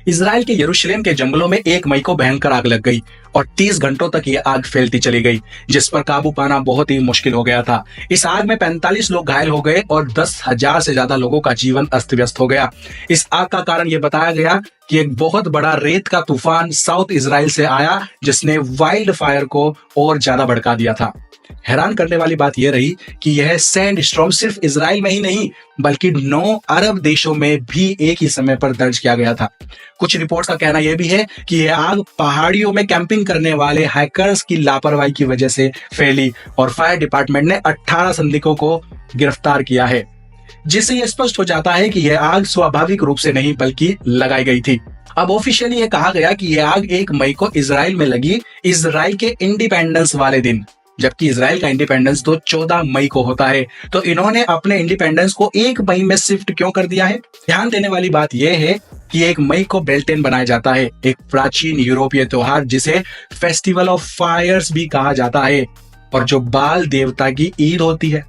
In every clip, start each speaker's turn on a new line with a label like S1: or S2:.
S1: Israel के यरूशलेम के जंगलों में 1 मई को भयंकर आग लग गई और 30 घंटों तक ये आग फैलती चली गई, जिस पर काबू पाना बहुत ही मुश्किल हो गया था। इस आग में 45 लोग घायल हो गए और 10,000 से ज्यादा लोगों का जीवन अस्त व्यस्त हो गया। इस आग का कारण यह बताया गया कि एक बहुत बड़ा रेत का तूफान साउथ इजराइल से आया, जिसने वाइल्ड फायर को और ज्यादा भड़का दिया था। हैरान करने वाली बात यह रही कि यह सैंड स्टॉर्म सिर्फ इजराइल में ही नहीं बल्कि 9 अरब देशों में भी एक ही समय पर दर्ज किया गया था। कुछ रिपोर्ट्स का कहना यह भी है कि यह आग पहाड़ियों में कैंपिंग करने वाले हाइकर्स की लापरवाही की वजह से फैली और फायर डिपार्टमेंट ने 18 संदिग्धों को गिरफ्तार किया है, जिससे यह स्पष्ट हो जाता है कि यह आग स्वाभाविक रूप से नहीं बल्कि लगाई गई थी। अब ऑफिशियली यह कहा गया कि यह आग 1 मई को इजराइल में लगी, इजराइल के इंडिपेंडेंस वाले दिन, जबकि इजराइल का इंडिपेंडेंस तो 14 मई को होता है। तो इन्होंने अपने इंडिपेंडेंस को 1 मई में शिफ्ट क्यों कर दिया है? ध्यान देने वाली बात यह है कि 1 मई को बेल्टेन बनाया जाता है, एक प्राचीन यूरोपीय त्योहार जिसे फेस्टिवल ऑफ फायर्स भी कहा जाता है और जो बाल देवता की ईद होती है।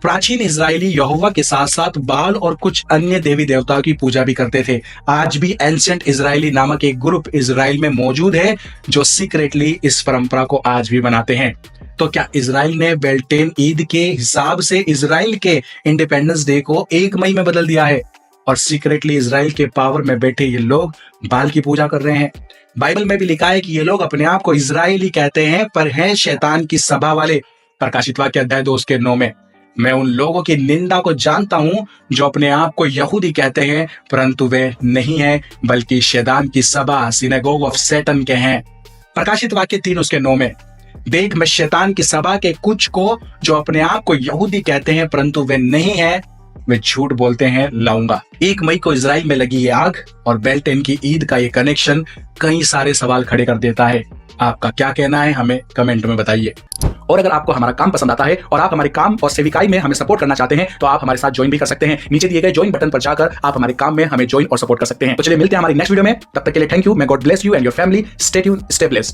S1: प्राचीन इजरायली यहोवा के साथ साथ बाल और कुछ अन्य देवी देवताओं की पूजा भी करते थे। आज भी एंशिएंट इजरायली नामक एक ग्रुप इजराइल में मौजूद है जो सीक्रेटली इस परंपरा को आज भी मनाते हैं। तो क्या इजराइल ने बेल्टेन ईद के हिसाब से इजराइल के इंडिपेंडेंस डे को 1 मई में बदल दिया है और सीक्रेटली इजराइल के पावर में बैठे ये लोग बाल की पूजा कर रहे हैं? बाइबल में भी लिखा है कि ये लोग अपने आप को इजराइली कहते हैं पर हैं शैतान की सभा वाले। प्रकाशित वाक्य अध्याय 2 उसके 9 में मैं उन लोगों की निंदा को जानता हूं जो अपने आप को यहूदी कहते हैं परंतु वे नहीं हैं बल्कि शैतान की सभा सिनेगोग ऑफ सैटन के हैं। प्रकाशित वाक्य 3 उसके 9 में देख मैं शैतान की सभा के कुछ को जो अपने आप को यहूदी कहते हैं परंतु वे नहीं हैं, वे झूठ बोलते हैं, लाऊंगा। 1 मई को इजराइल में लगी ये आग और बेल्टेन की ईद का ये कनेक्शन कई सारे सवाल खड़े कर देता है। आपका क्या कहना है हमें कमेंट में बताइए। और अगर आपको हमारा काम पसंद आता है और आप हमारे काम और सेविकाई में हमें सपोर्ट करना चाहते हैं तो आप हमारे साथ ज्वाइन भी कर सकते हैं। नीचे दिए गए ज्वाइन बटन पर जाकर आप हमारे काम में हमें ज्वाइन और सपोर्ट कर सकते हैं। तो चलिए मिलते हैं हमारी नेक्स्ट वीडियो में। तब तक के लिए thank you. May God bless you and your family. Stay tuned, stay blessed.